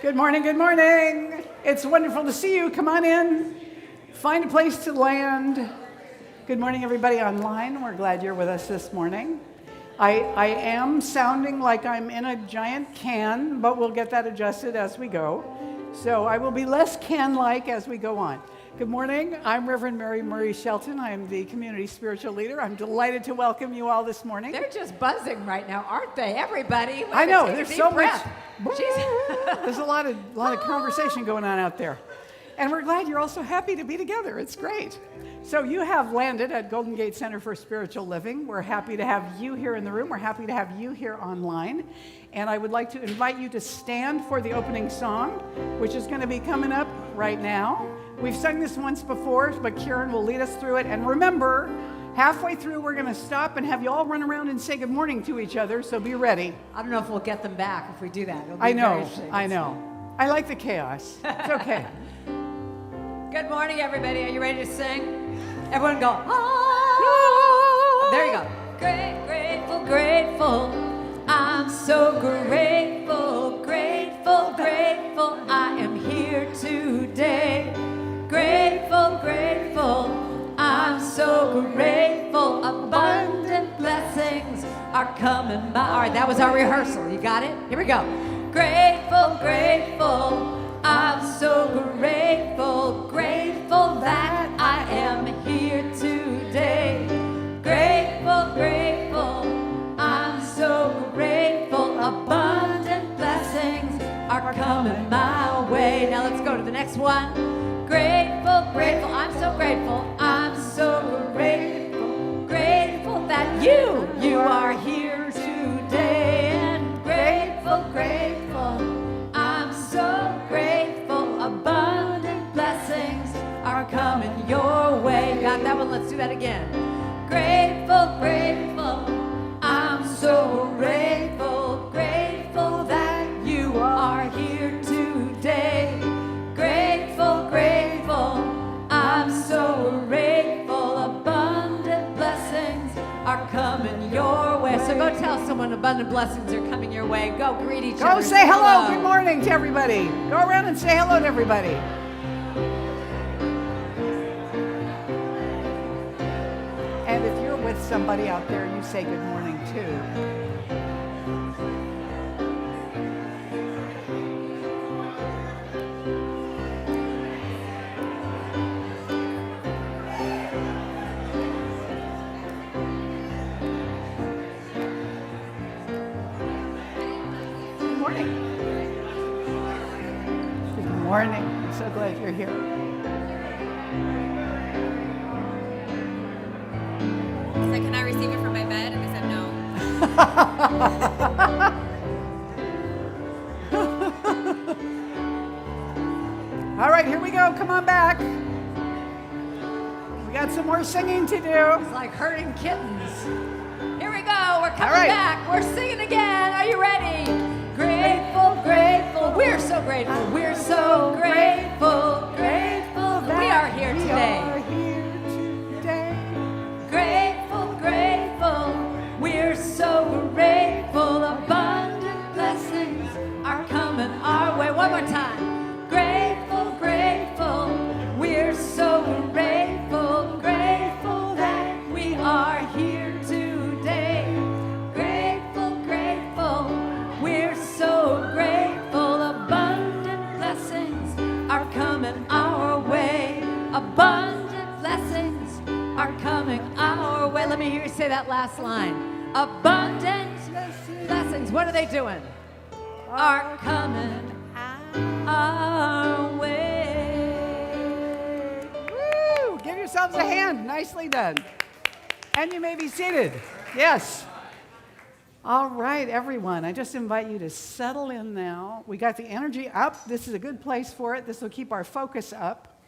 Good morning, good morning. It's wonderful to see you. Come on in. Find a place to land. Good morning, everybody online. We're glad you're with us this morning. I am sounding like I'm in a giant can, but we'll get that adjusted as we go. So I will be less can-like as we go on. Good morning. I'm Reverend Mary Murray Shelton. I am the community spiritual leader. I'm delighted to welcome you all this morning. They're just buzzing right now, aren't they? Everybody. I know. There's so much. Jeez. There's a lot of conversation going on out there. And we're glad you're also happy to be together. It's great. So you have landed at Golden Gate Center for Spiritual Living. We're happy to have you here in the room. We're happy to have you here online. And I would like to invite you to stand for the opening song, which is going to be coming up right now. We've sung this once before, but Kieran will lead us through it. And remember, halfway through, we're going to stop and have you all run around and say good morning to each other, so be ready. I don't know if we'll get them back if we do that. I know. I like the chaos. It's okay. Good morning, everybody. Are you ready to sing? Everyone go, ah! There you go. Grateful, grateful. I'm so grateful, grateful, grateful. I am here today. Grateful, grateful. I'm so grateful. Abundant blessings are coming by. All right, that was our rehearsal. You got it? Here we go. Grateful, grateful. I'm so grateful, grateful that I am here today. Grateful, grateful. I'm so grateful. Abundant blessings are coming my way. Now let's go to the next one. Grateful, grateful. I'm so grateful. I'm so grateful, grateful that you are here today. And grateful, grateful. I'm so grateful. Abundant blessings are coming your way. Got that one? Let's do that again. Grateful, grateful. I'm so grateful, grateful that you are here today. Grateful, grateful. I'm so grateful. Abundant blessings are coming your way. So go tell someone abundant blessings are coming your way. Go greet each other. Go say hello. Good morning to everybody. Go around and say hello to everybody. And if you're with somebody out there, you say good morning too. Good morning. I'm so glad you're here. He said, can I receive it from my bed? And I said, no. All right, here we go. Come on back. We got some more singing to do. It's like herding kittens. Here we go. We're coming back. We're singing again. Are you ready? Grateful, grateful. We're so grateful. We're so grateful, grateful that we are here today. Grateful, grateful. We're so grateful. Abundant blessings are coming our way. One more time. Grateful, grateful. We're so grateful, grateful that we are here today. Grateful, grateful. We're so grateful. Abundant blessings are coming our way. Abundant blessings are coming our way. Let me hear you say that last line. Abundant blessings. What are they doing? Are coming our way. Woo! Give yourselves a hand. Nicely done. And you may be seated. Yes. All right, everyone. I just invite you to settle in now. We got the energy up. This is a good place for it. This will keep our focus up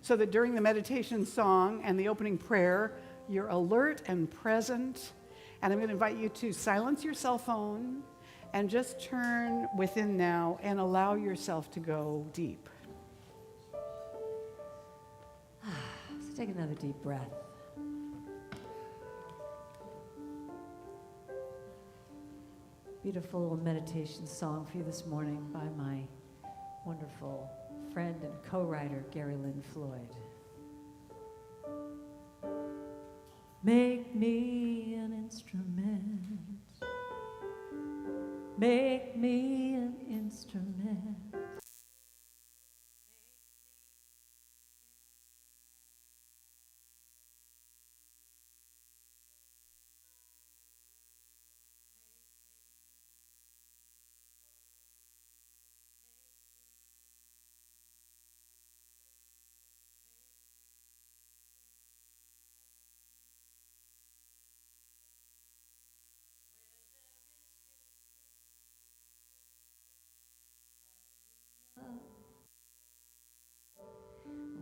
so that during the meditation song and the opening prayer, you're alert and present. And I'm going to invite you to silence your cell phone and just turn within now and allow yourself to go deep. So take another deep breath. beautiful little meditation song for you this morning by my wonderful friend and co-writer, Gary Lynn Floyd. Make me an instrument. Make me an instrument.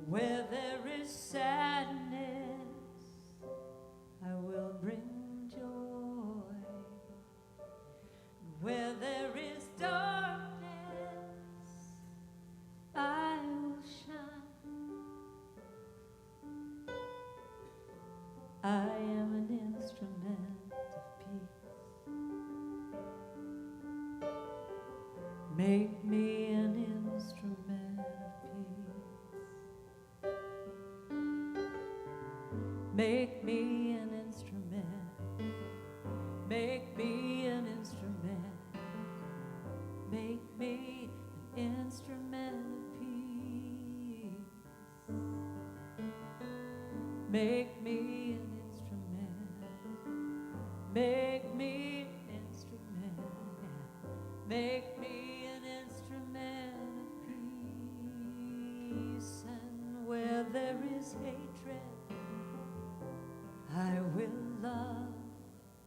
Where there is sadness, I will bring joy. Where there is darkness, I will shine. I am an instrument of peace. Make me an instrument of peace. Make me an instrument. Make me an instrument. Make me an instrument of peace. Make me an instrument. Make me an instrument. Make me an instrument of peace. And where there is hatred, I will love.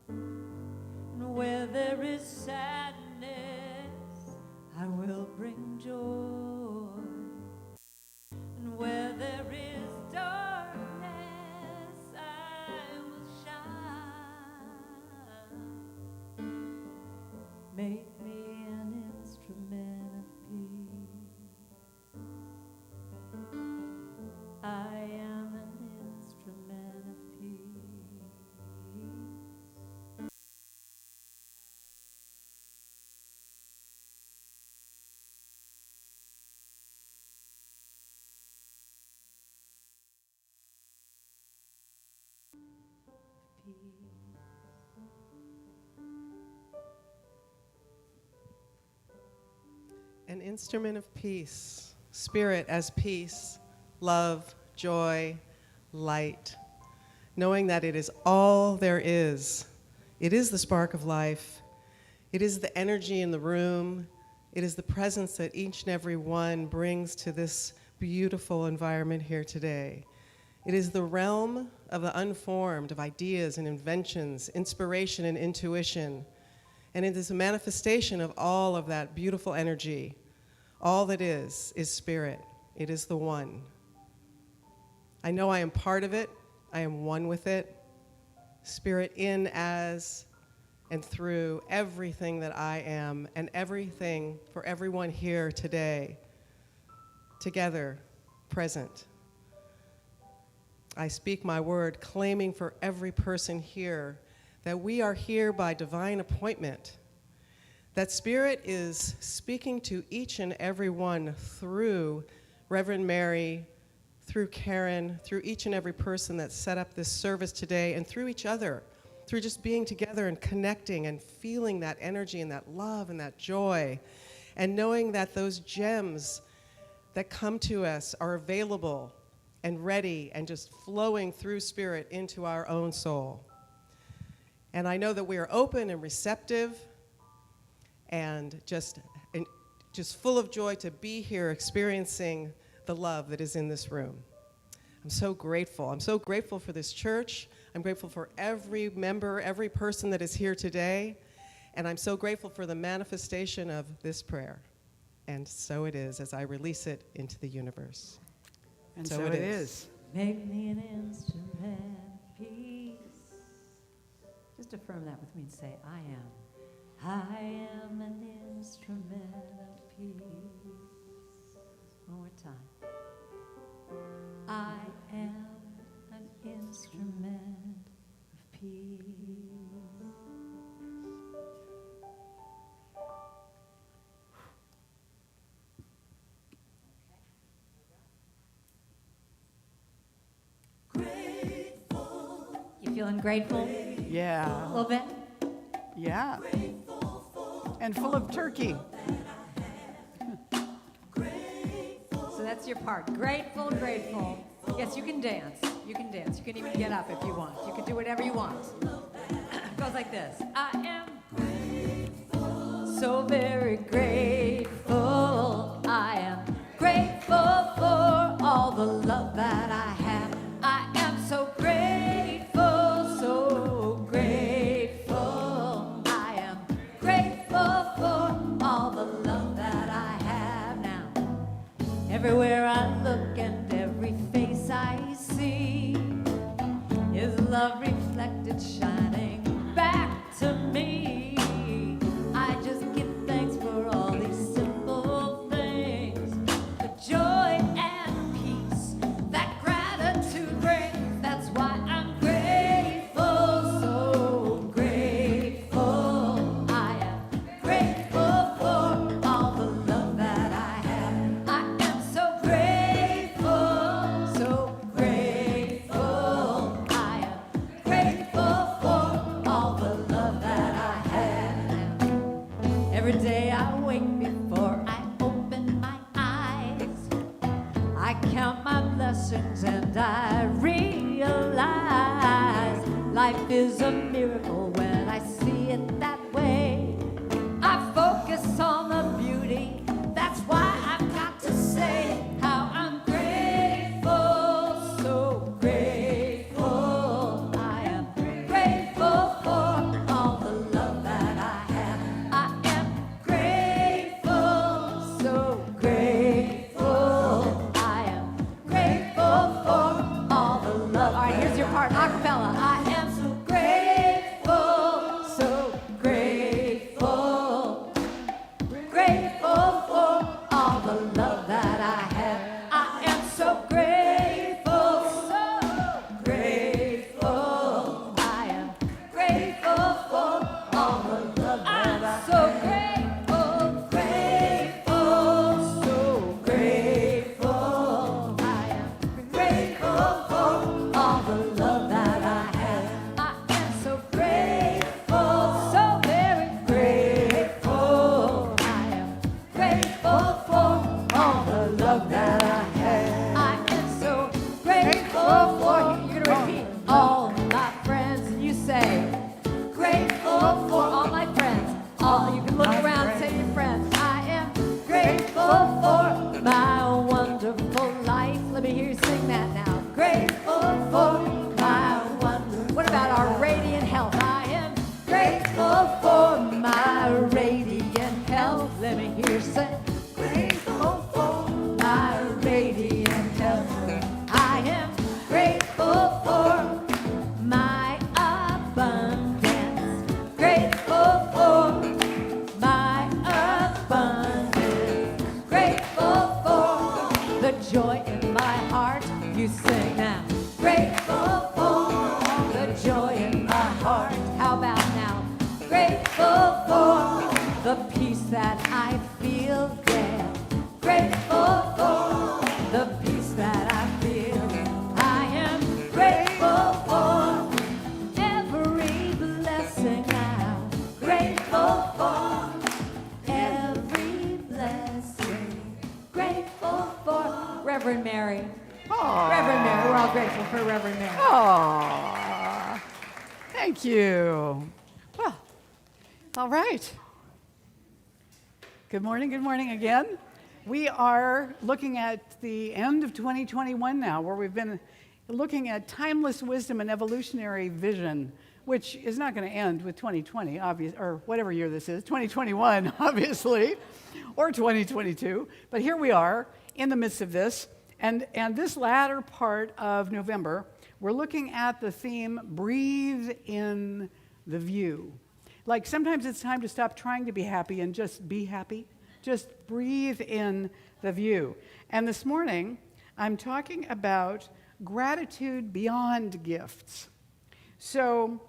And where there is sadness, I will bring joy. And where there is darkness, I will shine. Make me an instrument of peace. I am an instrument of peace. An instrument of peace, spirit as peace, love, joy, light, knowing that it is all there is. It is the spark of life. It is the energy in the room. It is the presence that each and every one brings to this beautiful environment here today. It is the realm of the unformed, of ideas and inventions, inspiration and intuition. And it is a manifestation of all of that beautiful energy. All that is spirit. It is the one. I know I am part of it. I am one with it. Spirit in, as, and through everything that I am, and everything for everyone here today. Together, present. I speak my word, claiming for every person here that we are here by divine appointment. That Spirit is speaking to each and every one through Reverend Mary, through Karen, through each and every person that set up this service today, and through each other, through just being together and connecting and feeling that energy and that love and that joy, and knowing that those gems that come to us are available and ready and just flowing through Spirit into our own soul. And I know that we are open and receptive and just full of joy to be here experiencing the love that is in this room. I'm so grateful. I'm so grateful for this church. I'm grateful for every member, every person that is here today. And I'm so grateful for the manifestation of this prayer. And so it is as I release it into the universe. And so it is. Make me an instrument of peace. Just affirm that with me and say, I am. I am an instrument of peace. One more time. I am an instrument of peace. feeling grateful a Yeah. little bit? Yeah. And full of turkey. So that's your part. Grateful, grateful. Yes, you can dance. You can dance. You can even get up if you want. You can do whatever you want. It goes like this. I am so very grateful. I am grateful for all the love that I have. I am so grateful, so grateful. I am grateful for all the love that I have now. Everywhere I look and every face I see is love reflected, shining back to me. I just give thanks for all these simple things, the joy and peace that gratitude brings. That's why I'm grateful, so grateful. I am grateful for all the love that I have. I am so grateful, so grateful. I am grateful for all the love that I have. Every day I wake before I open my eyes, I count my blessings and I realize life is a miracle when I see it that way. I focus on the beauty, that's why I've got to say how I'm grateful, so grateful. I am grateful for all the love that I have. I am grateful, so grateful. I am grateful for all the love. All right, here's your part, acapella. I am so grateful, so grateful. Grateful for all the love that I have. I am so grateful, so grateful. I am grateful for all the love that I have. So grateful, grateful, so grateful. I am grateful for all the love that I have. I am so grateful, so very grateful. I am grateful for all the love that I have. I am so grateful for, you're gonna repeat, all my friends, and you say, grateful for all my friends. All, you can look around and say to your friends, I am grateful for my wonderful life. Let me hear you sing that now. Grateful for my wonderful. What about our radiant health? I am grateful for my radiant health. Let me hear you say, grateful for my radiant health. I am grateful for my abundance. Grateful for my abundance. Grateful for the joy in my heart. You sing now. Grateful for the joy in my heart. How about now? Grateful for the peace that I feel, yeah. Grateful for the peace that I feel. I am grateful for every blessing now. Grateful for every blessing. Grateful for Reverend Mary. Reverend Mary, we're all grateful for Reverend Mary. Aw, thank you. Well, all right. Good morning again. We are looking at the end of 2021 now, where we've been looking at timeless wisdom and evolutionary vision, which is not going to end with 2020, or whatever year this is, 2021, obviously, or 2022. But here we are in the midst of this. And this latter part of November, we're looking at the theme, breathe in the view. Like sometimes it's time to stop trying to be happy and just be happy. Just breathe in the view. And this morning, I'm talking about gratitude beyond gifts. So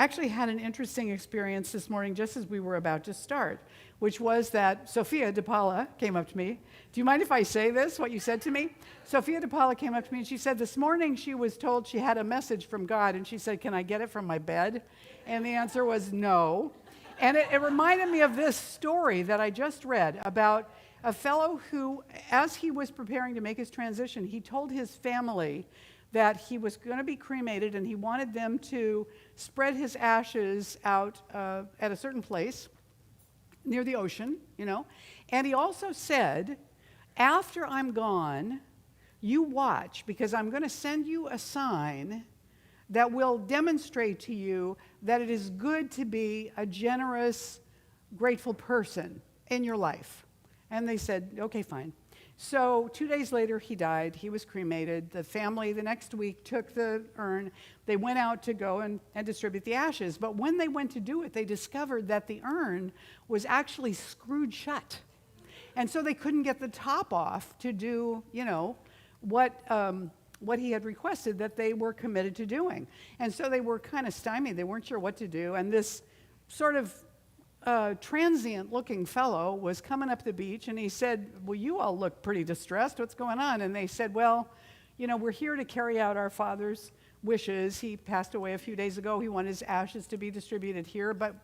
I actually had an interesting experience this morning just as we were about to start, which was that Sophia DePaula came up to me. Do you mind if I say this, what you said to me? Sophia DePaula came up to me and she said this morning she was told she had a message from God, and she said, "Can I get it from my bed?" And the answer was no. And it reminded me of this story that I just read about a fellow who, as he was preparing to make his transition, he told his family that he was going to be cremated and he wanted them to spread his ashes out at a certain place near the ocean, you know. And he also said, "After I'm gone, you watch, because I'm going to send you a sign that will demonstrate to you that it is good to be a generous, grateful person in your life." And they said, "Okay, fine." So 2 days later, he died. He was cremated. The family the next week took the urn. They went out to go and distribute the ashes. But when they went to do it, they discovered that the urn was actually screwed shut. And so they couldn't get the top off to do, you know, what he had requested that they were committed to doing. And so they were kind of stymied. They weren't sure what to do. And this sort of transient-looking fellow was coming up the beach, and he said, "Well, you all look pretty distressed. What's going on?" And they said, "Well, you know, we're here to carry out our father's wishes. He passed away a few days ago. He wanted his ashes to be distributed here, but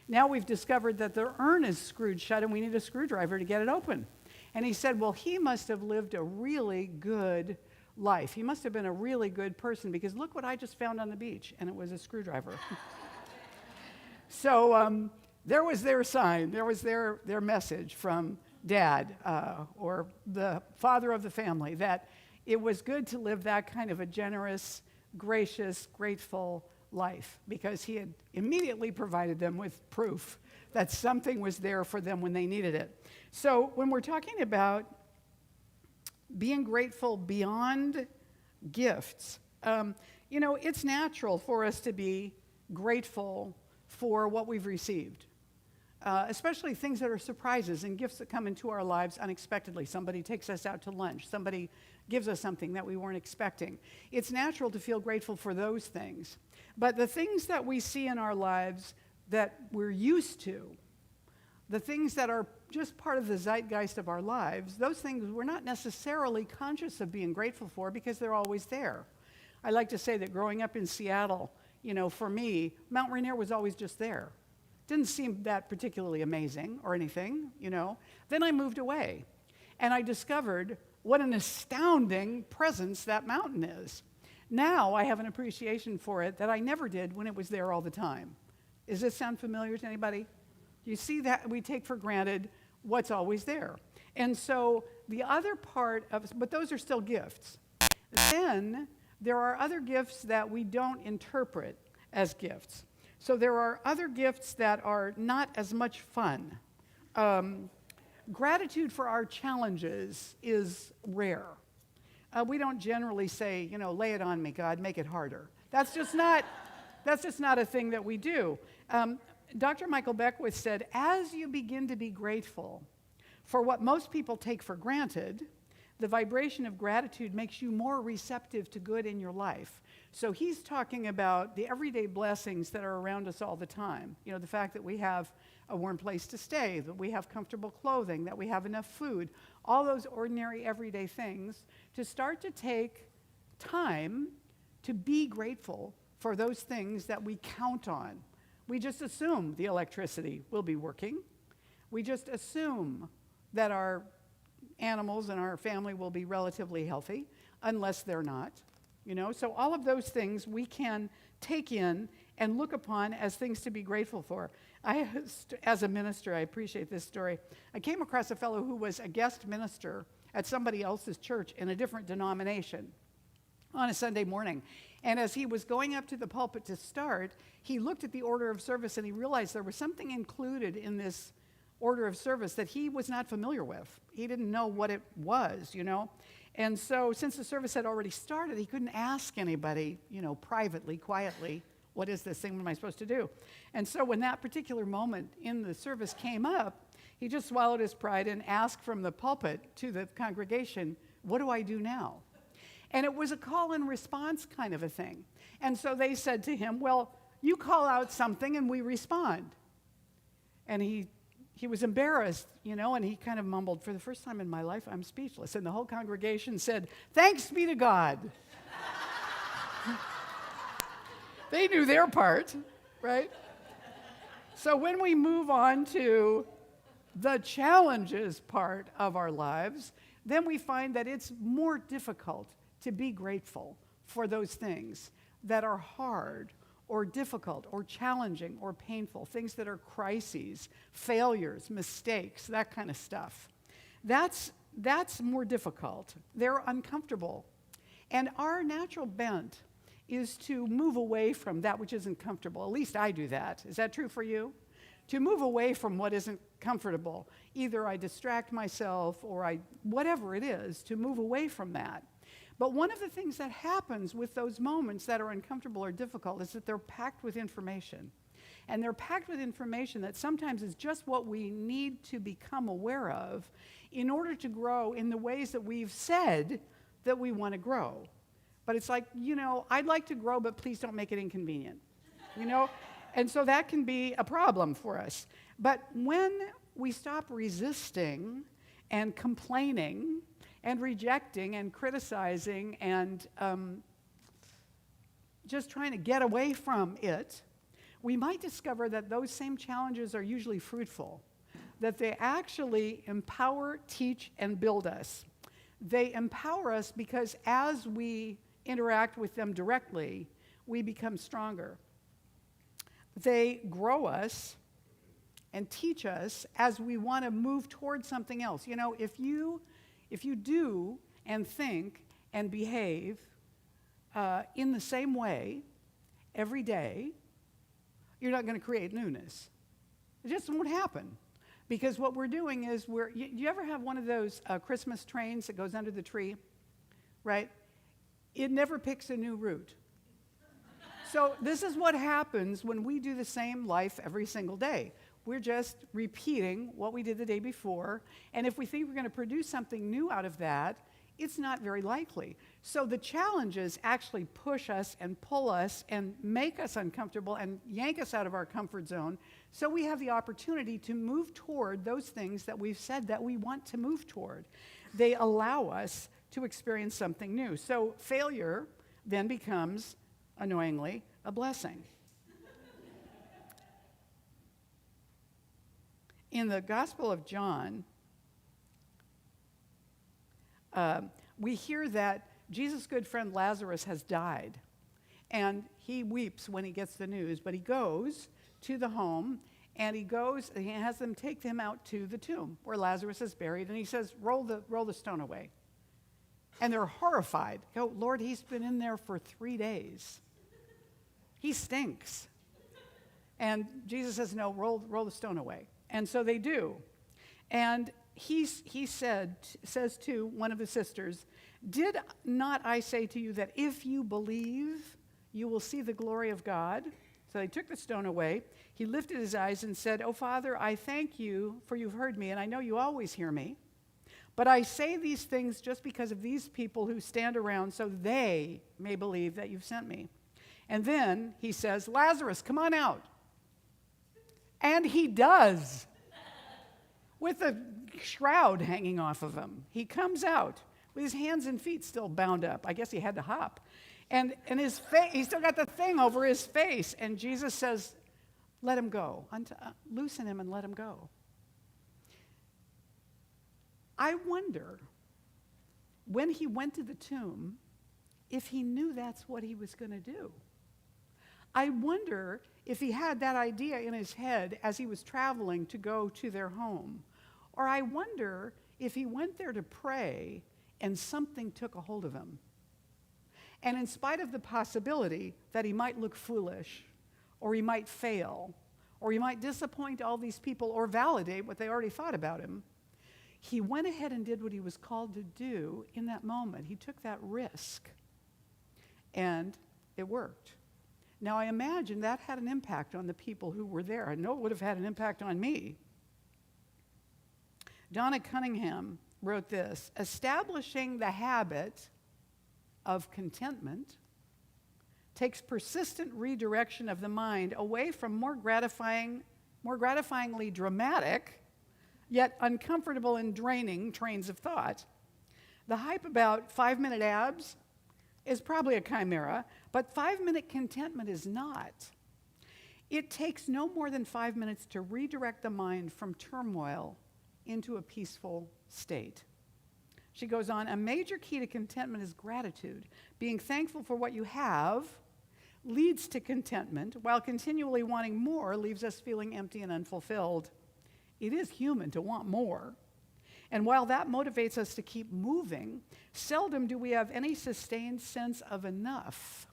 now we've discovered that the urn is screwed shut, and we need a screwdriver to get it open." And he said, "Well, he must have lived a really good life. He must have been a really good person, because look what I just found on the beach," and it was a screwdriver. So there was their sign. There was their message from Dad or the father of the family, that it was good to live that kind of a generous, gracious, grateful life, because he had immediately provided them with proof that something was there for them when they needed it. So when we're talking about being grateful beyond gifts, you know, it's natural for us to be grateful for what we've received. Especially things that are surprises and gifts that come into our lives unexpectedly. Somebody takes us out to lunch. Somebody gives us something that we weren't expecting. It's natural to feel grateful for those things. But the things that we see in our lives that we're used to, the things that are just part of the zeitgeist of our lives, those things we're not necessarily conscious of being grateful for, because they're always there. I like to say that growing up in Seattle, you know, for me, Mount Rainier was always just there. Didn't seem that particularly amazing or anything, you know. Then I moved away, and I discovered what an astounding presence that mountain is. Now I have an appreciation for it that I never did when it was there all the time. Does this sound familiar to anybody? You see that we take for granted what's always there. And so the other part of, but those are still gifts. Then there are other gifts that we don't interpret as gifts. So there are other gifts that are not as much fun. Gratitude for our challenges is rare. We don't generally say, you know, "Lay it on me, God, make it harder." That's just not a thing that we do. Dr. Michael Beckwith said, as you begin to be grateful for what most people take for granted, the vibration of gratitude makes you more receptive to good in your life. So he's talking about the everyday blessings that are around us all the time. You know, the fact that we have a warm place to stay, that we have comfortable clothing, that we have enough food, all those ordinary everyday things, to start to take time to be grateful for those things that we count on. We just assume the electricity will be working. We just assume that our animals and our family will be relatively healthy, unless they're not. You know, so all of those things we can take in and look upon as things to be grateful for. As a minister, I appreciate this story. I came across a fellow who was a guest minister at somebody else's church in a different denomination on a Sunday morning. And as he was going up to the pulpit to start, he looked at the order of service and he realized there was something included in this order of service that he was not familiar with. He didn't know what it was, you know. And so since the service had already started, he couldn't ask anybody, you know, privately, quietly, "What is this thing? What am I supposed to do?" And so when that particular moment in the service came up, he just swallowed his pride and asked from the pulpit to the congregation, "What do I do now?" And it was a call and response kind of a thing. And so they said to him, "Well, you call out something and we respond. And he was embarrassed, and he kind of mumbled, "For the first time in my life, I'm speechless." And the whole congregation said, "Thanks be to God." They knew their part, right? So when we move on to the challenges part of our lives, then we find that it's more difficult to be grateful for those things that are hard or difficult or challenging or painful, things that are crises, failures, mistakes, that kind of stuff. That's more difficult. They're uncomfortable. And our natural bent is to move away from that which isn't comfortable. At least I do that. Is that true for you? To move away from what isn't comfortable. Either I distract myself or whatever it is, to move away from that. But one of the things that happens with those moments that are uncomfortable or difficult is that they're packed with information. And they're packed with information that sometimes is just what we need to become aware of in order to grow in the ways that we've said that we want to grow. But it's like, I'd like to grow, but please don't make it inconvenient. And so that can be a problem for us. But when we stop resisting and complaining and rejecting and criticizing and just trying to get away from it, we might discover that those same challenges are usually fruitful, that they actually empower, teach, and build us. They empower us because as we interact with them directly, we become stronger. They grow us and teach us as we want to move towards something else. If you do and think and behave in the same way every day, you're not going to create newness. It just won't happen. Because what we're doing is you ever have one of those Christmas trains that goes under the tree, right? It never picks a new route. So this is what happens when we do the same life every single day. We're just repeating what we did the day before, and if we think we're going to produce something new out of that, it's not very likely. So the challenges actually push us and pull us and make us uncomfortable and yank us out of our comfort zone, so we have the opportunity to move toward those things that we've said that we want to move toward. They allow us to experience something new. So failure then becomes, annoyingly, a blessing. In the Gospel of John, we hear that Jesus' good friend Lazarus has died. And he weeps when he gets the news, but he goes to the home, and he has them take him out to the tomb where Lazarus is buried, and he says, roll the stone away. And they're horrified. Go, "Lord, he's been in there for 3 days. He stinks." And Jesus says, "No, roll the stone away." And so they do. And he says to one of the sisters, "Did not I say to you that if you believe, you will see the glory of God?" So they took the stone away. He lifted his eyes and said, "Oh, Father, I thank you for you've heard me, and I know you always hear me. But I say these things just because of these people who stand around, so they may believe that you've sent me." And then he says, "Lazarus, come on out." And he does. With a shroud hanging off of him. He comes out with his hands and feet still bound up. I guess he had to hop. And his face, he's still got the thing over his face. And Jesus says, "Let him go. Loosen him and let him go." I wonder, when he went to the tomb, if he knew that's what he was going to do. I wonder if he had that idea in his head as he was traveling to go to their home. Or I wonder if he went there to pray and something took a hold of him. And in spite of the possibility that he might look foolish, or he might fail, or he might disappoint all these people or validate what they already thought about him, he went ahead and did what he was called to do in that moment. He took that risk, and it worked. Now, I imagine that had an impact on the people who were there. I know it would have had an impact on me. Donna Cunningham wrote this: "Establishing the habit of contentment takes persistent redirection of the mind away from more gratifyingly dramatic, yet uncomfortable and draining trains of thought. The hype about 5-minute abs is probably a chimera, but 5-minute contentment is not. It takes no more than 5 minutes to redirect the mind from turmoil into a peaceful state. She goes on, a major key to contentment is gratitude. Being thankful for what you have leads to contentment, while continually wanting more leaves us feeling empty and unfulfilled. It is human to want more. And while that motivates us to keep moving, seldom do we have any sustained sense of enough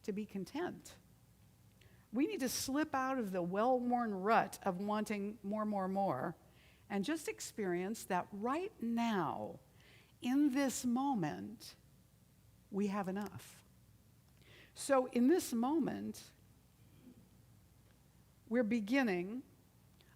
to be content. We need to slip out of the well-worn rut of wanting more, and just experience that right now, in this moment, we have enough. So in this moment, we're beginning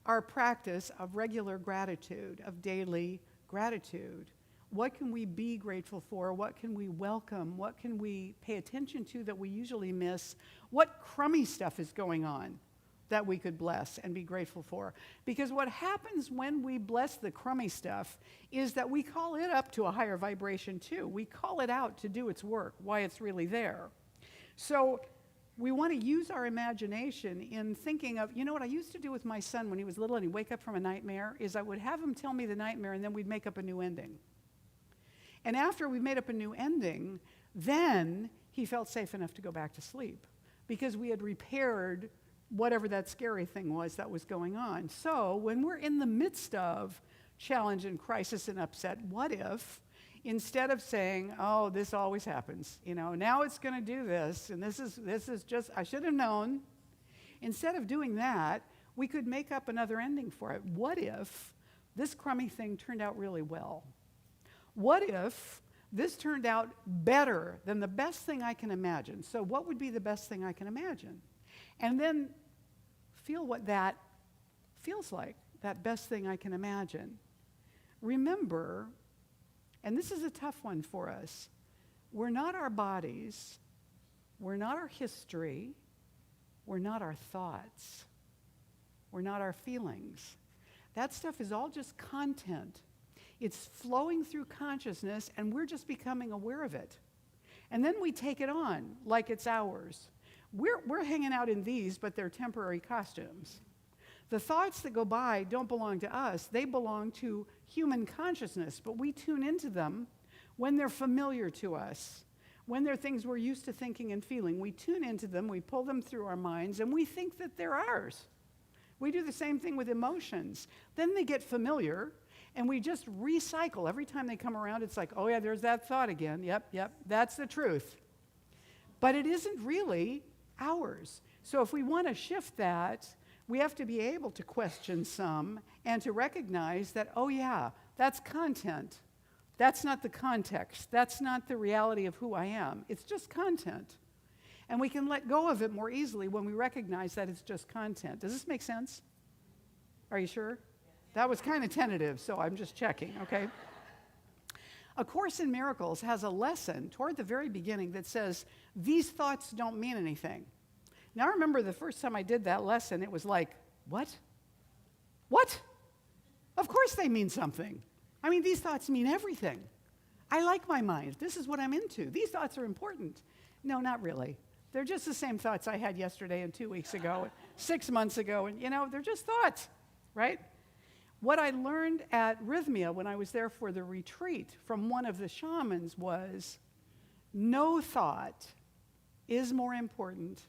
our practice of regular gratitude, of daily gratitude. What can we be grateful for? What can we welcome? What can we pay attention to that we usually miss? What crummy stuff is going on that we could bless and be grateful for? Because what happens when we bless the crummy stuff is that we call it up to a higher vibration too. We call it out to do its work, why it's really there. So we want to use our imagination in thinking of, you know what I used to do with my son when he was little and he'd wake up from a nightmare, is I would have him tell me the nightmare and then we'd make up a new ending. And after we made up a new ending, then he felt safe enough to go back to sleep because we had repaired whatever that scary thing was that was going on. So when we're in the midst of challenge and crisis and upset, what if, instead of saying, oh, this always happens, now it's going to do this, and this is just, I should have known. Instead of doing that, we could make up another ending for it. What if this crummy thing turned out really well? What if this turned out better than the best thing I can imagine? So what would be the best thing I can imagine? And then feel what that feels like, that best thing I can imagine. Remember, and this is a tough one for us, we're not our bodies, we're not our history, we're not our thoughts, we're not our feelings. That stuff is all just content. It's flowing through consciousness, and we're just becoming aware of it. And then we take it on like it's ours. We're hanging out in these, but they're temporary costumes. The thoughts that go by don't belong to us. They belong to human consciousness, but we tune into them when they're familiar to us, when they're things we're used to thinking and feeling. We tune into them, we pull them through our minds, and we think that they're ours. We do the same thing with emotions. Then they get familiar, and we just recycle. Every time they come around, it's like, oh yeah, there's that thought again. Yep, that's the truth. But it isn't really ours. So if we want to shift that, we have to be able to question some and to recognize that, oh yeah, that's content. That's not the context. That's not the reality of who I am. It's just content. And we can let go of it more easily when we recognize that it's just content. Does this make sense? Are you sure? That was kind of tentative, so I'm just checking, okay? A Course in Miracles has a lesson toward the very beginning that says, these thoughts don't mean anything. Now, I remember the first time I did that lesson, it was like, what? What? Of course they mean something. I mean, these thoughts mean everything. I like my mind. This is what I'm into. These thoughts are important. No, not really. They're just the same thoughts I had yesterday and 2 weeks ago, and 6 months ago, and they're just thoughts, right? What I learned at Rhythmia when I was there for the retreat from one of the shamans was, no thought is more important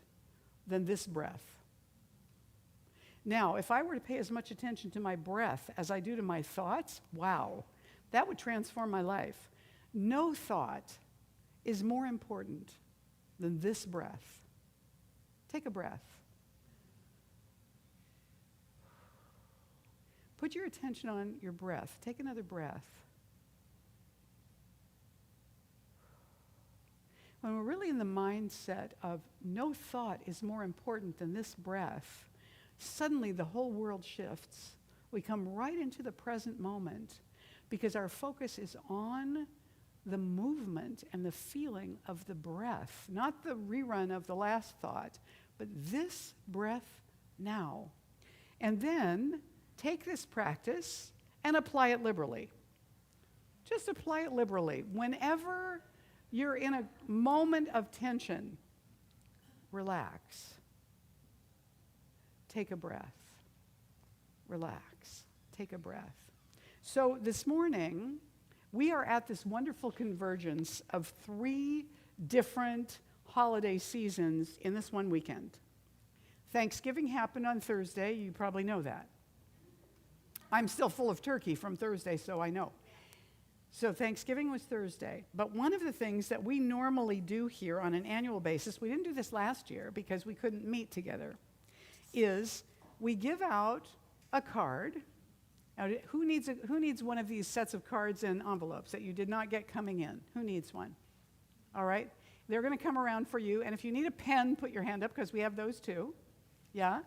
than this breath. Now, if I were to pay as much attention to my breath as I do to my thoughts, wow, that would transform my life. No thought is more important than this breath. Take a breath. Put your attention on your breath. Take another breath. When we're really in the mindset of no thought is more important than this breath, suddenly the whole world shifts. We come right into the present moment because our focus is on the movement and the feeling of the breath, not the rerun of the last thought, but this breath now. And then take this practice and apply it liberally. Just apply it liberally. Whenever you're in a moment of tension, relax. Take a breath. Relax. Take a breath. So this morning, we are at this wonderful convergence of 3 different holiday seasons in this one weekend. Thanksgiving happened on Thursday. You probably know that. I'm still full of turkey from Thursday, so I know. So Thanksgiving was Thursday. But one of the things that we normally do here on an annual basis, we didn't do this last year because we couldn't meet together, is we give out a card. Now, who needs one of these sets of cards and envelopes that you did not get coming in? Who needs one? All right? They're going to come around for you. And if you need a pen, put your hand up because we have those too. Yeah?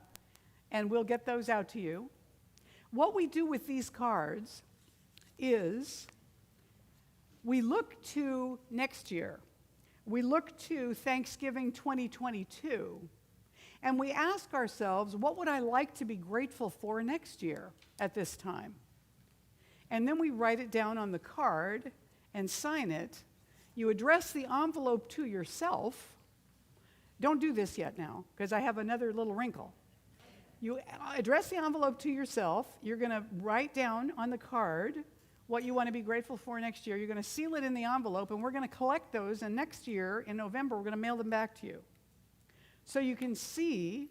And we'll get those out to you. What we do with these cards is we look to next year. We look to Thanksgiving 2022. And we ask ourselves, what would I like to be grateful for next year at this time? And then we write it down on the card and sign it. You address the envelope to yourself. Don't do this yet now, because I have another little wrinkle. You address the envelope to yourself. You're going to write down on the card what you want to be grateful for next year. You're going to seal it in the envelope, and we're going to collect those, and next year, in November, we're going to mail them back to you. So you can see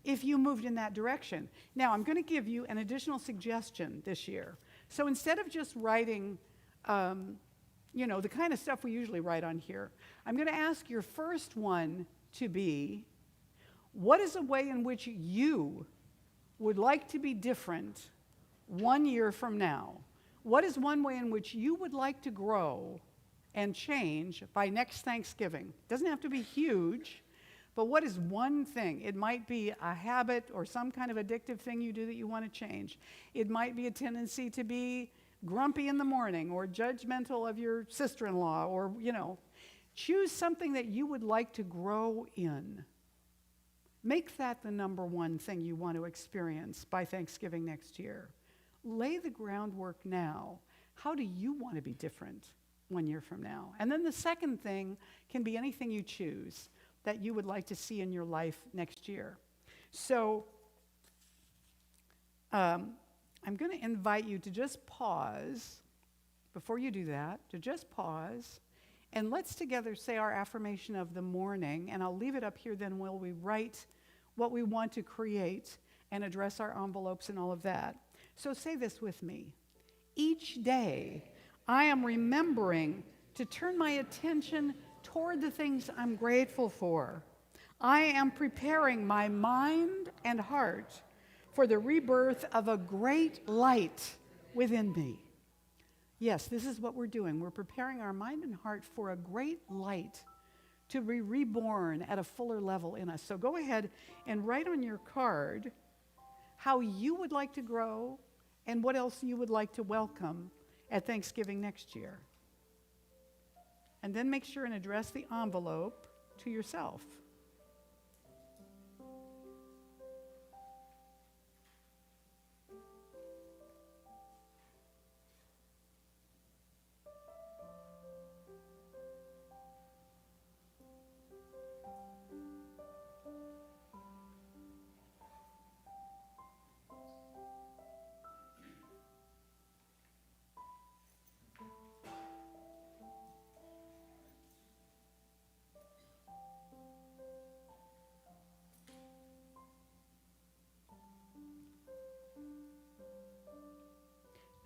if you moved in that direction. Now, I'm going to give you an additional suggestion this year. So instead of just writing, the kind of stuff we usually write on here, I'm going to ask your first one to be, what is a way in which you would like to be different 1 year from now? What is one way in which you would like to grow and change by next Thanksgiving? It doesn't have to be huge, but what is one thing? It might be a habit or some kind of addictive thing you do that you want to change. It might be a tendency to be grumpy in the morning or judgmental of your sister-in-law or, choose something that you would like to grow in. Make that the number one thing you want to experience by Thanksgiving next year. Lay the groundwork now. How do you want to be different 1 year from now? And then the second thing can be anything you choose that you would like to see in your life next year. So I'm going to invite you to just pause before you do that, to just pause, and let's together say our affirmation of the morning, and I'll leave it up here then while we write what we want to create and address our envelopes and all of that. So say this with me. Each day, I am remembering to turn my attention toward the things I'm grateful for. I am preparing my mind and heart for the rebirth of a great light within me. Yes, this is what we're doing. We're preparing our mind and heart for a great light to be reborn at a fuller level in us. So go ahead and write on your card how you would like to grow and what else you would like to welcome at Thanksgiving next year. And then make sure and address the envelope to yourself.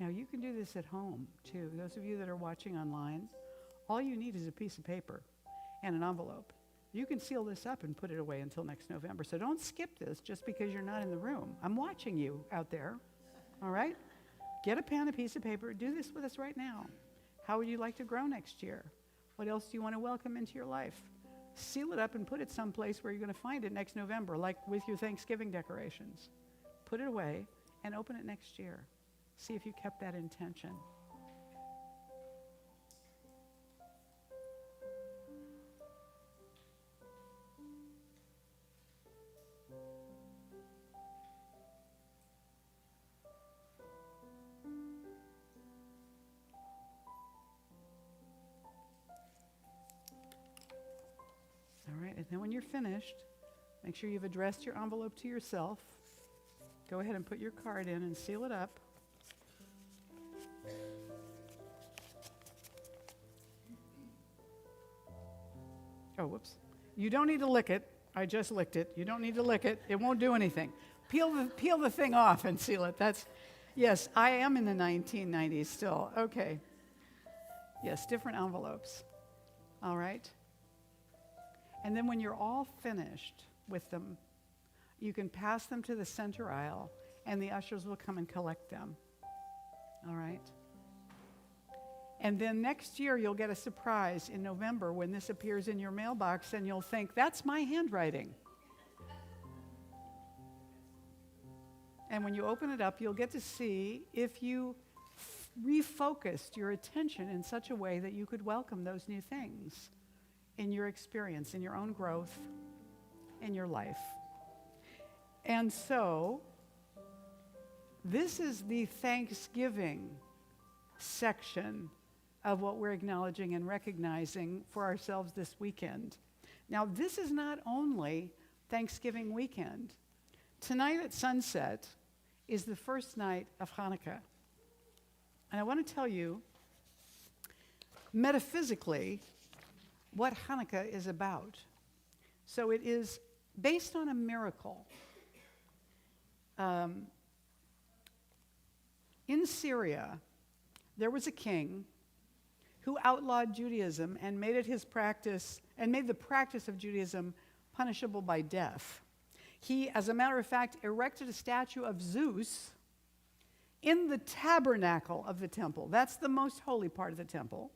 Now, you can do this at home, too. Those of you that are watching online, all you need is a piece of paper and an envelope. You can seal this up and put it away until next November. So don't skip this just because you're not in the room. I'm watching you out there, all right? Get a pen, a piece of paper. Do this with us right now. How would you like to grow next year? What else do you want to welcome into your life? Seal it up and put it someplace where you're going to find it next November, like with your Thanksgiving decorations. Put it away and open it next year. See if you kept that intention. Then when you're finished, make sure you've addressed your envelope to yourself. Go ahead and put your card in and seal it up. Oh, whoops. You don't need to lick it. I just licked it. You don't need to lick it. It won't do anything. Peel the thing off and seal it. Yes, I am in the 1990s still. Okay. Yes, different envelopes. All right. And then when you're all finished with them, you can pass them to the center aisle, and the ushers will come and collect them. All right? And then next year, you'll get a surprise in November when this appears in your mailbox, and you'll think, that's my handwriting. And when you open it up, you'll get to see if you refocused your attention in such a way that you could welcome those new things in your experience, in your own growth, in your life. And so, this is the Thanksgiving section of what we're acknowledging and recognizing for ourselves this weekend. Now, this is not only Thanksgiving weekend. Tonight at sunset is the first night of Hanukkah. And I want to tell you, metaphysically, what Hanukkah is about. So it is based on a miracle. In Syria, there was a king who outlawed Judaism and made it his practice, and made the practice of Judaism punishable by death. He, as a matter of fact, erected a statue of Zeus in the tabernacle of the temple. That's the most holy part of the temple.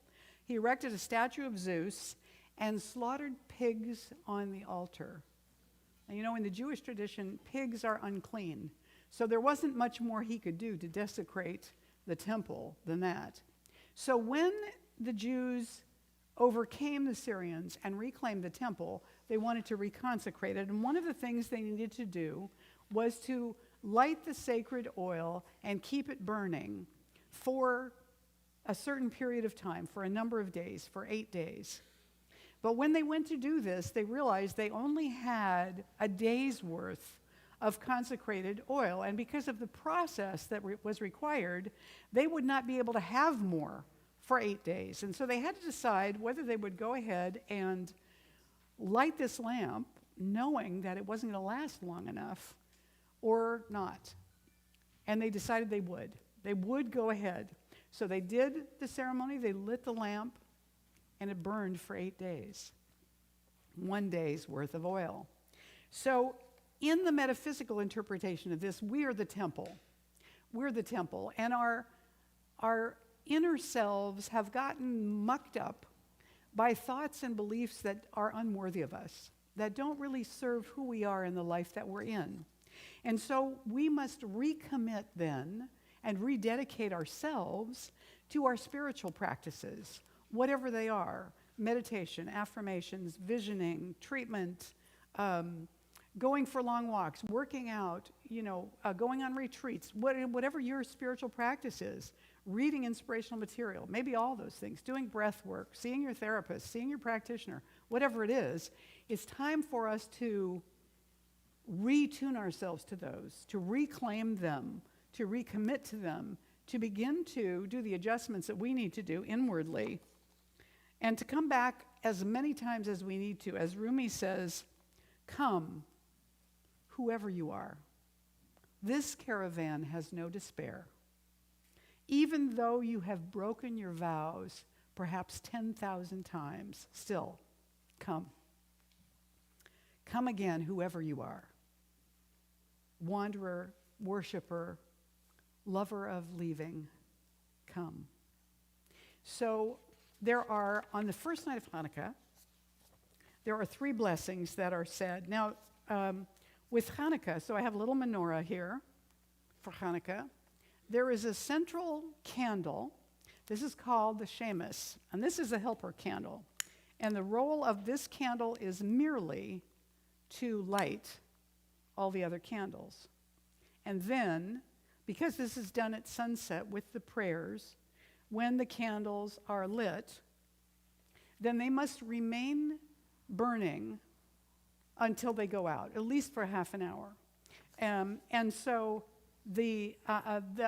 He erected a statue of Zeus and slaughtered pigs on the altar. And you know, in the Jewish tradition, pigs are unclean. So there wasn't much more he could do to desecrate the temple than that. So when the Jews overcame the Syrians and reclaimed the temple, they wanted to reconsecrate it. And one of the things they needed to do was to light the sacred oil and keep it burning for a certain period of time, for a number of days, for 8 days. But when they went to do this, they realized they only had a day's worth of consecrated oil. And because of the process that was required, they would not be able to have more for 8 days. And so they had to decide whether they would go ahead and light this lamp, knowing that it wasn't going to last long enough, or not. And they decided they would. They would go ahead. So they did the ceremony, they lit the lamp, and it burned for 8 days. 1 day's worth of oil. So in the metaphysical interpretation of this, we are the temple. We're the temple. And our inner selves have gotten mucked up by thoughts and beliefs that are unworthy of us, that don't really serve who we are in the life that we're in. And so we must recommit then and rededicate ourselves to our spiritual practices, whatever they are: meditation, affirmations, visioning, treatment, going for long walks, working out, going on retreats, whatever your spiritual practice is, reading inspirational material, maybe all those things, doing breath work, seeing your therapist, seeing your practitioner, whatever it is, it's time for us to retune ourselves to those, to reclaim them, to recommit to them, to begin to do the adjustments that we need to do inwardly, and to come back as many times as we need to. As Rumi says, come, whoever you are. This caravan has no despair. Even though you have broken your vows perhaps 10,000 times, still, come. Come again, whoever you are. Wanderer, worshiper, lover of leaving, come. So there are, on the first night of Hanukkah, there are 3 blessings that are said. Now, with Hanukkah, so I have a little menorah here for Hanukkah. There is a central candle. This is called the Shemus, and this is a helper candle. And the role of this candle is merely to light all the other candles. And then, because this is done at sunset with the prayers, when the candles are lit, then they must remain burning until they go out, at least for half an hour. And so I'm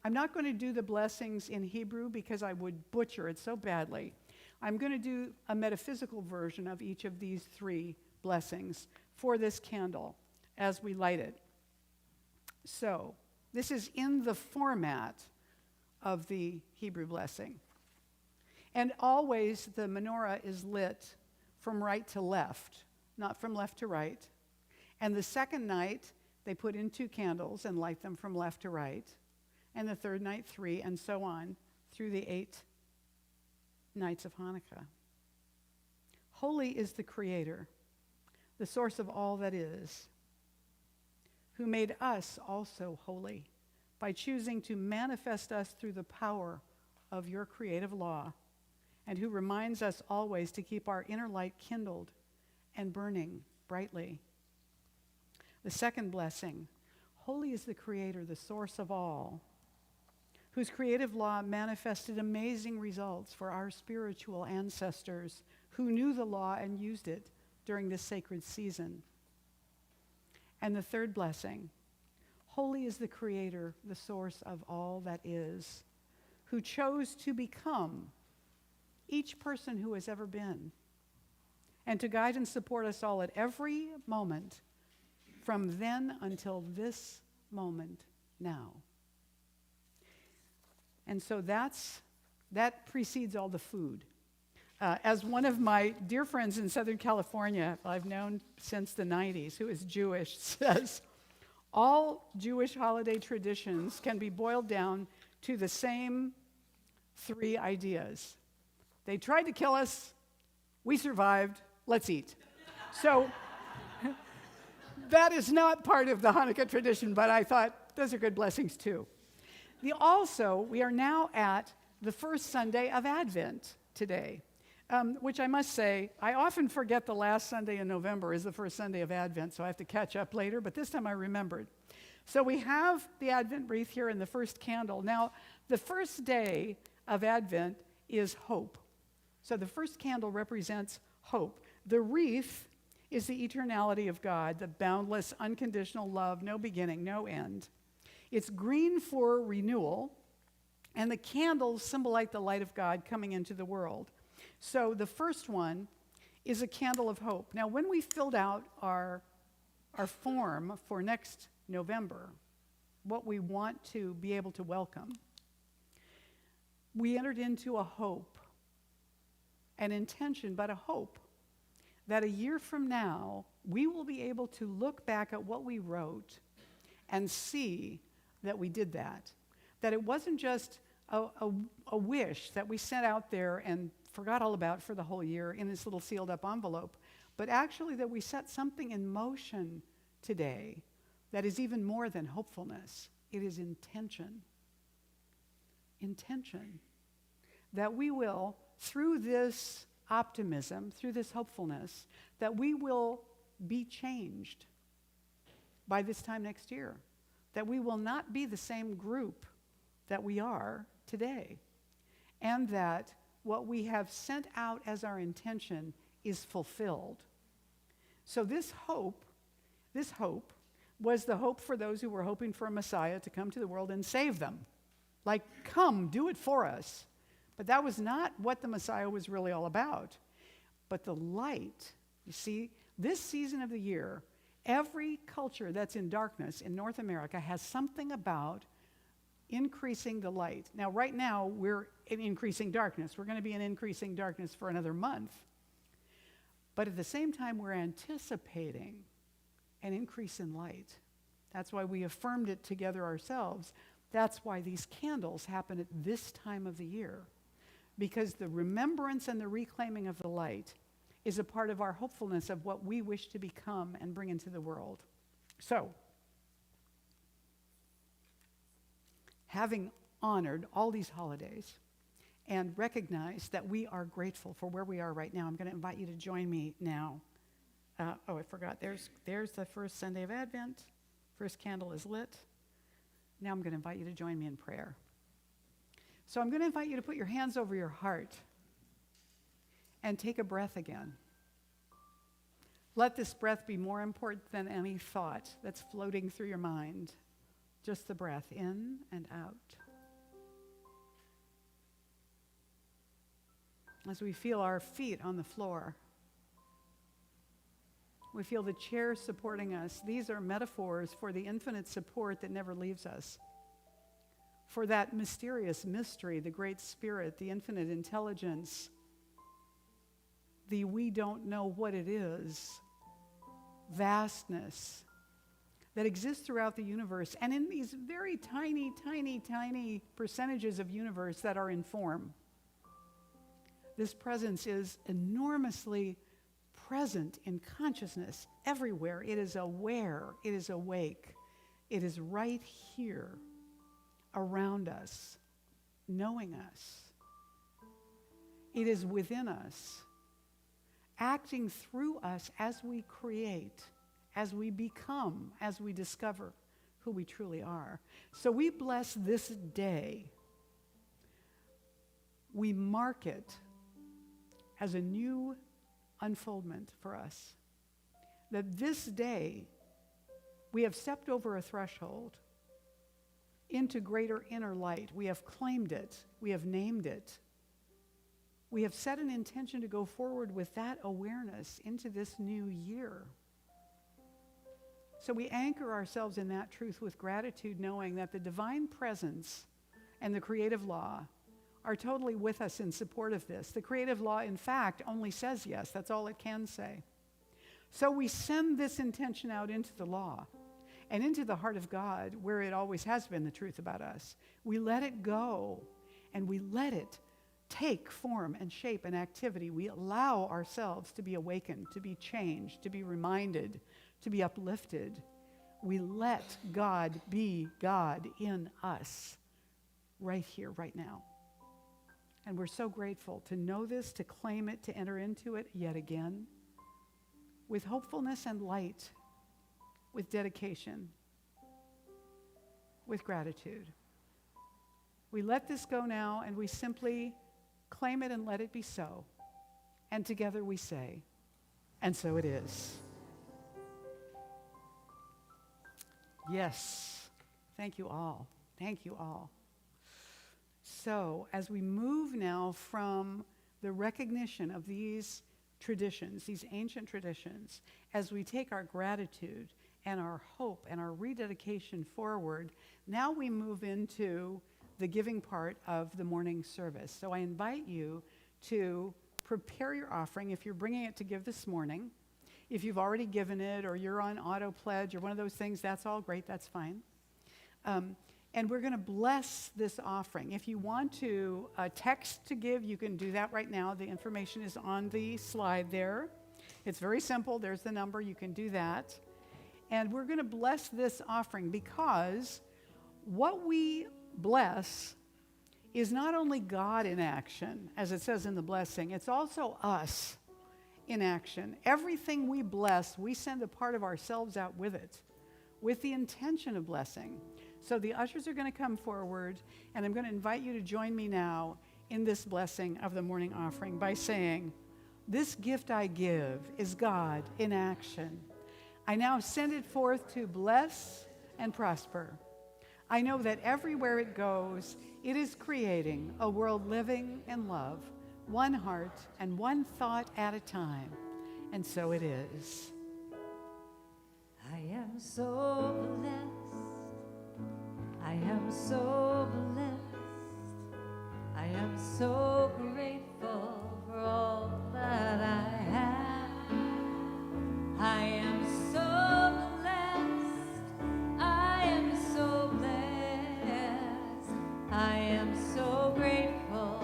not going to do the blessings in Hebrew because I would butcher it so badly. I'm going to do a metaphysical version of each of these 3 blessings for this candle as we light it. So this is in the format of the Hebrew blessing. And always the menorah is lit from right to left, not from left to right. And the second night, they put in 2 candles and light them from left to right. And the third night, 3, and so on through the 8 nights of Hanukkah. Holy is the Creator, the source of all that is, who made us also holy by choosing to manifest us through the power of your creative law, and who reminds us always to keep our inner light kindled and burning brightly. The second blessing, holy is the Creator, the source of all, whose creative law manifested amazing results for our spiritual ancestors who knew the law and used it during this sacred season. And the third blessing, holy is the Creator, the source of all that is, who chose to become each person who has ever been, and to guide and support us all at every moment from then until this moment now. And so that precedes all the food. As one of my dear friends in Southern California, I've known since the 90s, who is Jewish, says, all Jewish holiday traditions can be boiled down to the same 3 ideas. They tried to kill us, we survived, let's eat. So that is not part of the Hanukkah tradition, but I thought those are good blessings too. We are now at the first Sunday of Advent today, which I must say, I often forget the last Sunday in November is the first Sunday of Advent, so I have to catch up later, but this time I remembered. So we have the Advent wreath here in the first candle. Now, the first day of Advent is hope. So the first candle represents hope. The wreath is the eternality of God, the boundless, unconditional love, no beginning, no end. It's green for renewal, and the candles symbolize the light of God coming into the world. So the first one is a candle of hope. Now, when we filled out our form for next November, what we want to be able to welcome, we entered into a hope, an intention, but a hope that a year from now, we will be able to look back at what we wrote and see that we did that. That it wasn't just a wish that we sent out there and forgot all about for the whole year in this little sealed up envelope, but actually that we set something in motion today that is even more than hopefulness. It is intention. Intention. That we will, through this optimism, through this hopefulness, that we will be changed by this time next year. That we will not be the same group that we are today. And that what we have sent out as our intention is fulfilled. So this hope was the hope for those who were hoping for a Messiah to come to the world and save them. Like, come, do it for us. But that was not what the Messiah was really all about. But the light, you see, this season of the year, every culture that's in darkness in North America has something about increasing the light. Now, right now, we're in increasing darkness. We're going to be in increasing darkness for another month. But at the same time, we're anticipating an increase in light. That's why we affirmed it together ourselves. That's why these candles happen at this time of the year. Because the remembrance and the reclaiming of the light is a part of our hopefulness of what we wish to become and bring into the world. So, having honored all these holidays and recognized that we are grateful for where we are right now, I'm going to invite you to join me now. I forgot. There's the first Sunday of Advent. First candle is lit. Now I'm going to invite you to join me in prayer. So I'm going to invite you to put your hands over your heart and take a breath again. Let this breath be more important than any thought that's floating through your mind. Just the breath in and out. As we feel our feet on the floor, we feel the chair supporting us. These are metaphors for the infinite support that never leaves us, for that mysterious mystery, the great spirit, the infinite intelligence, the we don't know what it is, vastness that exists throughout the universe, and in these very tiny, tiny, tiny percentages of universe that are in form. This presence is enormously present in consciousness everywhere. It is aware, it is awake, it is right here around us, knowing us. It is within us, acting through us as we create, as we become, as we discover who we truly are. So we bless this day. We mark it as a new unfoldment for us. That this day, we have stepped over a threshold into greater inner light. We have claimed it. We have named it. We have set an intention to go forward with that awareness into this new year. So we anchor ourselves in that truth with gratitude, knowing that the divine presence and the creative law are totally with us in support of this. The creative law, in fact, only says yes. That's all it can say. So we send this intention out into the law and into the heart of God, where it always has been the truth about us. We let it go, and we let it take form and shape and activity. We allow ourselves to be awakened, to be changed, to be reminded, to be uplifted. We let God be God in us right here, right now. And we're so grateful to know this, to claim it, to enter into it yet again with hopefulness and light, with dedication, with gratitude. We let this go now, and we simply claim it and let it be so. And together we say, and so it is. Yes. Thank you all. Thank you all. So, as we move now from the recognition of these traditions, these ancient traditions, as we take our gratitude and our hope and our rededication forward, now we move into the giving part of the morning service. So I invite you to prepare your offering if you're bringing it to give this morning. If you've already given it, or you're on auto pledge or one of those things, that's all great, that's fine. And we're going to bless this offering. If you want to text to give, you can do that right now. The information is on the slide there. It's very simple. There's the number. You can do that. And we're going to bless this offering, because what we bless is not only God in action, as it says in the blessing, it's also us in action. Everything we bless, we send a part of ourselves out with it, with the intention of blessing. So the ushers are going to come forward, and I'm going to invite you to join me now in this blessing of the morning offering by saying, "This gift I give is God in action. I now send it forth to bless and prosper. I know that everywhere it goes, it is creating a world living in love, one heart and one thought at a time. And so it is." I am so blessed. I am so blessed. I am so grateful for all that I have. I am so blessed. I am so blessed. I am so grateful.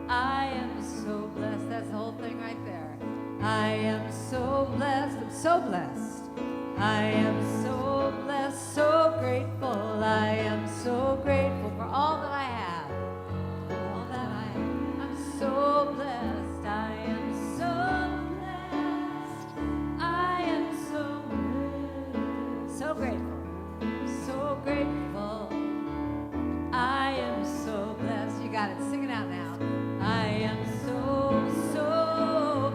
I am so blessed. That's the whole thing right there. I am so blessed. I'm so blessed. I am so blessed, so grateful. I am so grateful for all that I have. All that I have. I'm so blessed. I am so blessed. I am so grateful. So grateful. I am so blessed. You got it. Sing it out now. I am so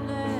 blessed.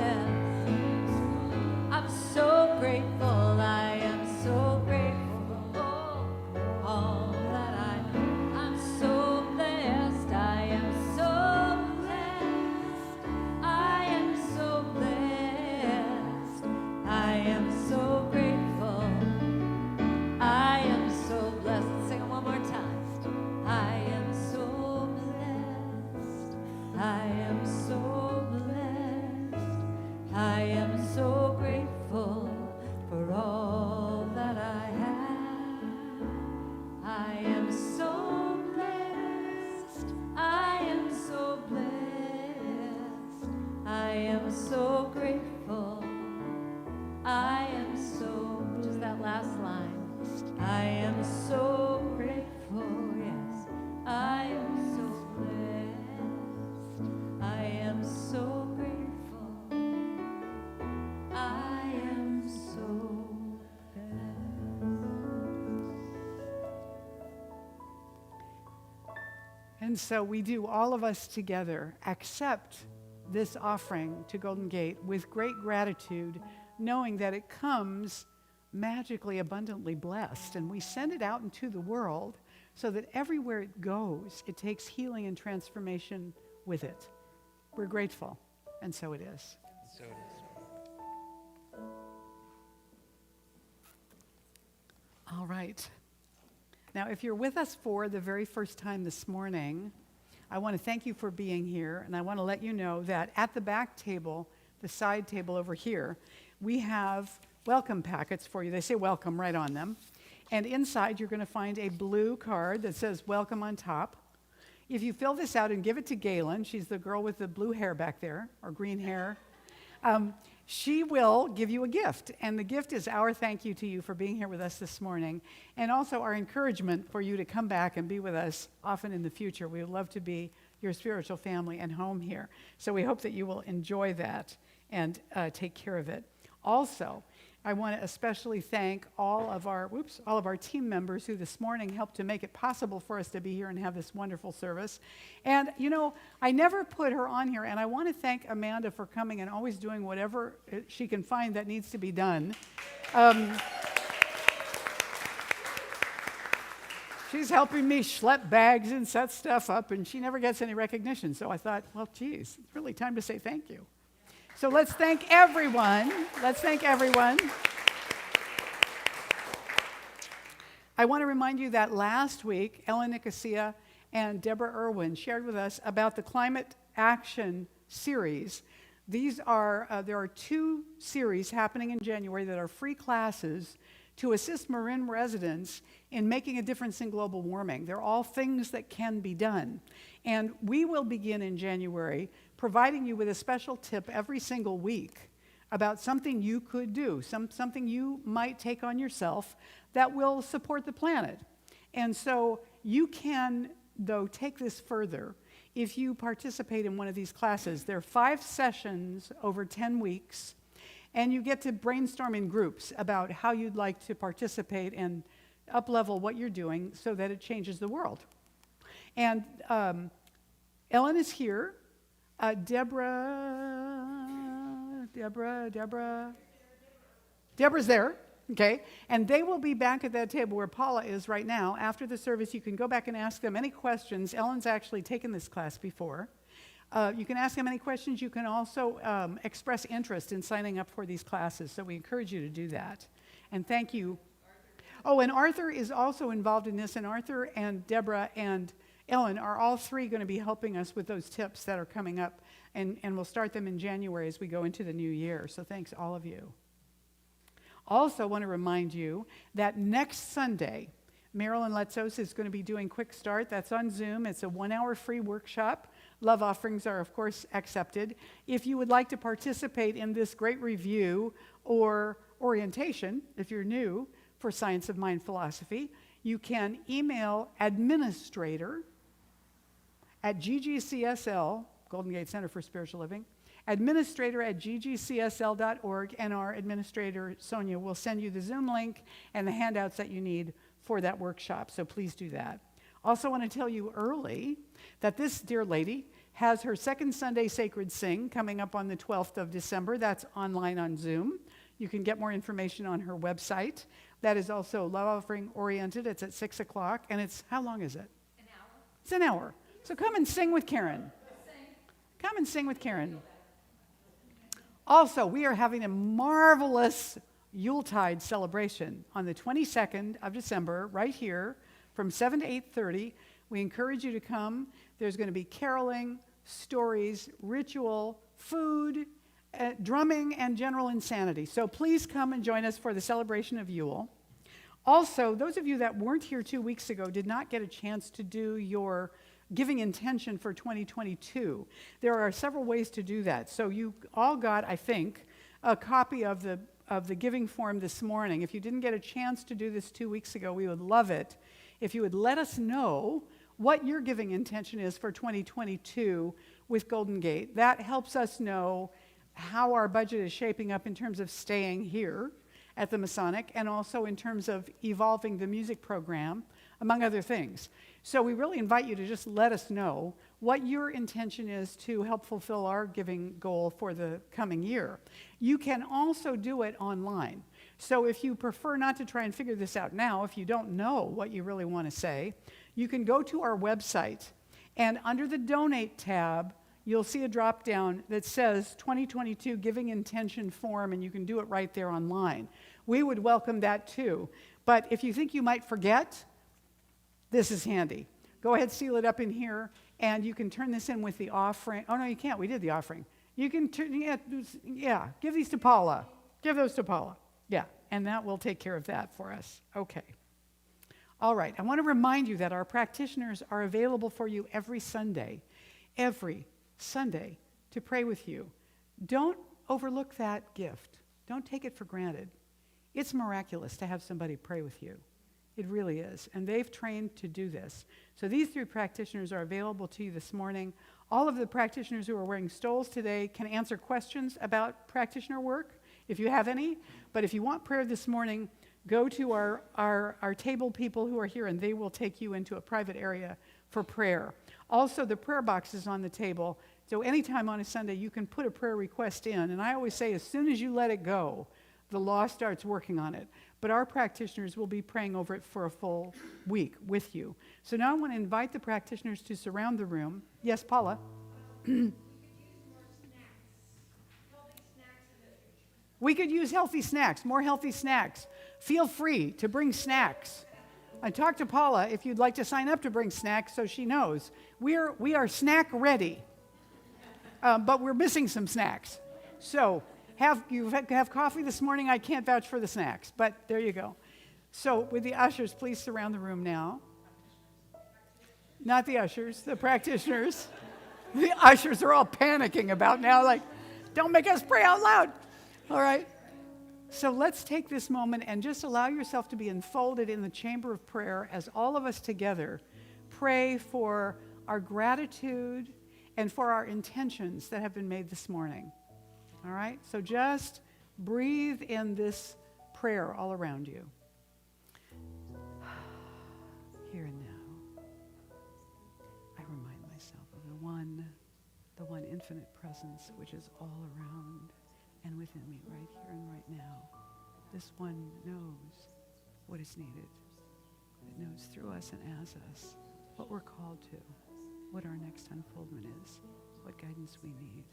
And so we do, all of us together, accept this offering to Golden Gate with great gratitude, knowing that it comes magically, abundantly blessed. And we send it out into the world so that everywhere it goes, it takes healing and transformation with it. We're grateful, and so it is. So it is. All right. Now, if you're with us for the very first time this morning, I want to thank you for being here, and I want to let you know that at the back table, the side table over here, we have welcome packets for you. They say welcome right on them. And inside, you're going to find a blue card that says welcome on top. If you fill this out and give it to Galen, she's the girl with the blue hair back there, or green hair, she will give you a gift. And the gift is our thank you to you for being here with us this morning, and also our encouragement for you to come back and be with us often in the future. We would love to be your spiritual family and home here. So we hope that you will enjoy that and take care of it. Also, I want to especially thank all of our team members who this morning helped to make it possible for us to be here and have this wonderful service. And, you know, I never put her on here, and I want to thank Amanda for coming and always doing whatever she can find that needs to be done. She's helping me schlep bags and set stuff up, and she never gets any recognition. So I thought, well, geez, it's really time to say thank you. So let's thank everyone. I want to remind you that last week, Ellen Nicosia and Deborah Irwin shared with us about the Climate Action Series. There are 2 series happening in January that are free classes to assist Marin residents in making a difference in global warming. They're all things that can be done. And we will begin in January providing you with a special tip every single week about something you could do, something you might take on yourself that will support the planet. And so you can, though, take this further if you participate in one of these classes. There are 5 sessions over 10 weeks, and you get to brainstorm in groups about how you'd like to participate and up-level what you're doing so that it changes the world. And Ellen is here. Deborah's there, okay? And they will be back at that table where Paula is right now. After the service, you can go back and ask them any questions. Ellen's actually taken this class before. You can ask them any questions. You can also express interest in signing up for these classes, so we encourage you to do that. And thank you. Oh, and Arthur is also involved in this, and Arthur and Deborah and Ellen are all 3 going to be helping us with those tips that are coming up, and we'll start them in January as we go into the new year. So thanks, all of you. Also want to remind you that next Sunday, Marilyn Letzos is going to be doing Quick Start. That's on Zoom. It's a 1-hour free workshop. Love offerings are, of course, accepted. If you would like to participate in this great review or orientation, if you're new, for Science of Mind Philosophy, you can email administrator at GGCSL, Golden Gate Center for Spiritual Living, administrator at ggcsl.org, and our administrator, Sonia, will send you the Zoom link and the handouts that you need for that workshop, so please do that. Also want to tell you early that this dear lady has her second Sunday Sacred Sing coming up on the 12th of December. That's online on Zoom. You can get more information on her website. That is also love offering oriented. It's at 6 o'clock, and it's, how long is it? An hour. It's an hour. So come and sing with Karen. Come and sing with Karen. Also, we are having a marvelous Yuletide celebration on the 22nd of December, right here, from 7 to 8:30. We encourage you to come. There's going to be caroling, stories, ritual, food, drumming, and general insanity. So please come and join us for the celebration of Yule. Also, those of you that weren't here 2 weeks ago did not get a chance to do your giving intention for 2022. There are several ways to do that. So you all got, I think, a copy of the giving form this morning. If you didn't get a chance to do this 2 weeks ago, we would love it if you would let us know what your giving intention is for 2022 with Golden Gate. That helps us know how our budget is shaping up in terms of staying here at the Masonic, and also in terms of evolving the music program among other things. So we really invite you to just let us know what your intention is to help fulfill our giving goal for the coming year. You can also do it online. So if you prefer not to try and figure this out now, if you don't know what you really want to say, you can go to our website, and under the Donate tab, you'll see a drop-down that says 2022 Giving Intention Form, and you can do it right there online. We would welcome that too. But if you think you might forget, this is handy. Go ahead, seal it up in here, and you can turn this in with the offering. Oh, no, you can't. We did the offering. You can, give these to Paula. Give those to Paula. Yeah, and that will take care of that for us. Okay. All right, I want to remind you that our practitioners are available for you every Sunday to pray with you. Don't overlook that gift. Don't take it for granted. It's miraculous to have somebody pray with you. It really is. And they've trained to do this. So these 3 practitioners are available to you this morning. All of the practitioners who are wearing stoles today can answer questions about practitioner work, if you have any. But if you want prayer this morning, go to our table people who are here, and they will take you into a private area for prayer. Also, the prayer box is on the table. So anytime on a Sunday, you can put a prayer request in. And I always say, as soon as you let it go, the law starts working on it. But our practitioners will be praying over it for a full week with you. So now I want to invite the practitioners to surround the room. Yes, Paula? We could use healthy snacks, more healthy snacks. Feel free to bring snacks. I talked to Paula if you'd like to sign up to bring snacks so she knows. We are snack ready, but we're missing some snacks. So you have coffee this morning. I can't vouch for the snacks, but there you go. So with the ushers, please surround the room now. Not the ushers, the practitioners. The ushers are all panicking about now, like, don't make us pray out loud. All right. So let's take this moment and just allow yourself to be enfolded in the chamber of prayer as all of us together pray for our gratitude and for our intentions that have been made this morning. All right? So just breathe in this prayer all around you. Here and now, I remind myself of the one infinite presence which is all around and within me right here and right now. This one knows what is needed. It knows through us and as us what we're called to, what our next unfoldment is, what guidance we need,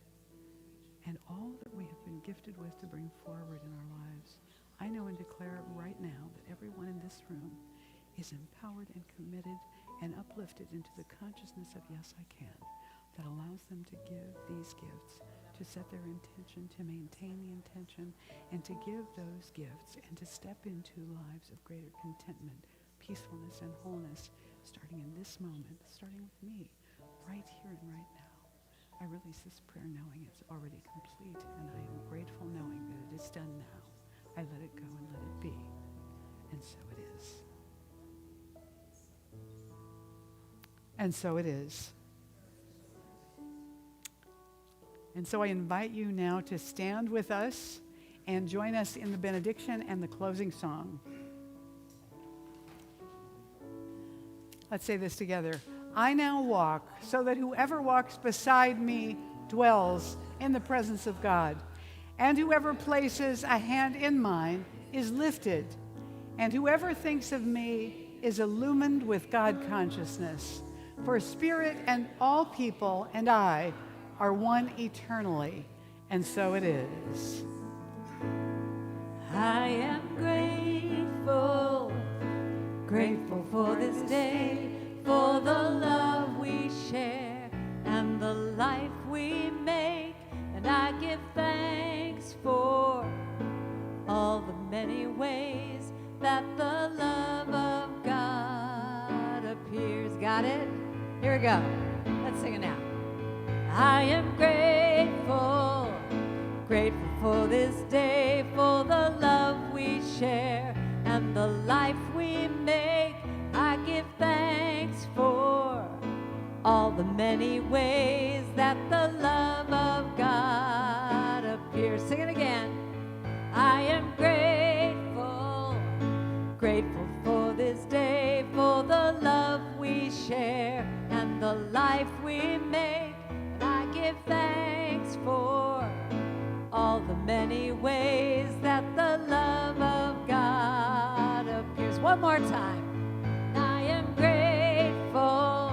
and all that we have been gifted with to bring forward in our lives. I know and declare right now that everyone in this room is empowered and committed and uplifted into the consciousness of yes, I can, that allows them to give these gifts, to set their intention, to maintain the intention, and to give those gifts, and to step into lives of greater contentment, peacefulness, and wholeness, starting in this moment, starting with me, right here and right now. I release this prayer knowing it's already complete, and I am grateful knowing that it is done now. I let it go and let it be, and so it is. And so it is. And so I invite you now to stand with us and join us in the benediction and the closing song. Let's say this together. I now walk so that whoever walks beside me dwells in the presence of God. And whoever places a hand in mine is lifted. And whoever thinks of me is illumined with God consciousness. For spirit and all people and I are one eternally, and so it is. I am grateful, grateful for this day, for the love we share and the life we make. And I give thanks for all the many ways that the love of God appears. Got it? Here we go. Let's sing it now. I am grateful, grateful for this day, for the love we share and the life we make. I give thanks for all the many ways that the love of God appears. Sing it again. I am grateful, grateful for this day, for the share and the life we make. And I give thanks for all the many ways that the love of God appears. One more time. I am grateful,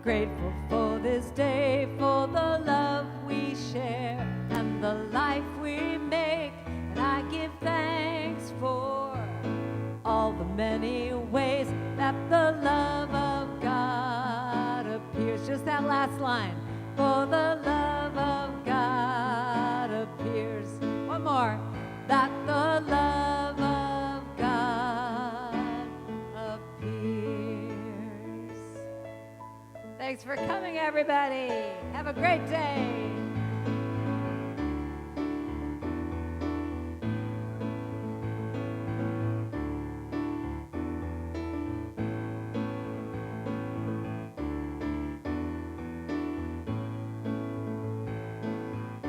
grateful for this day, for the love we share and the life we make. And I give thanks for all the many ways that the love of God appears. Just that last line. For the love of God appears. One more. That the love of God appears. Thanks for coming, everybody. Have a great day.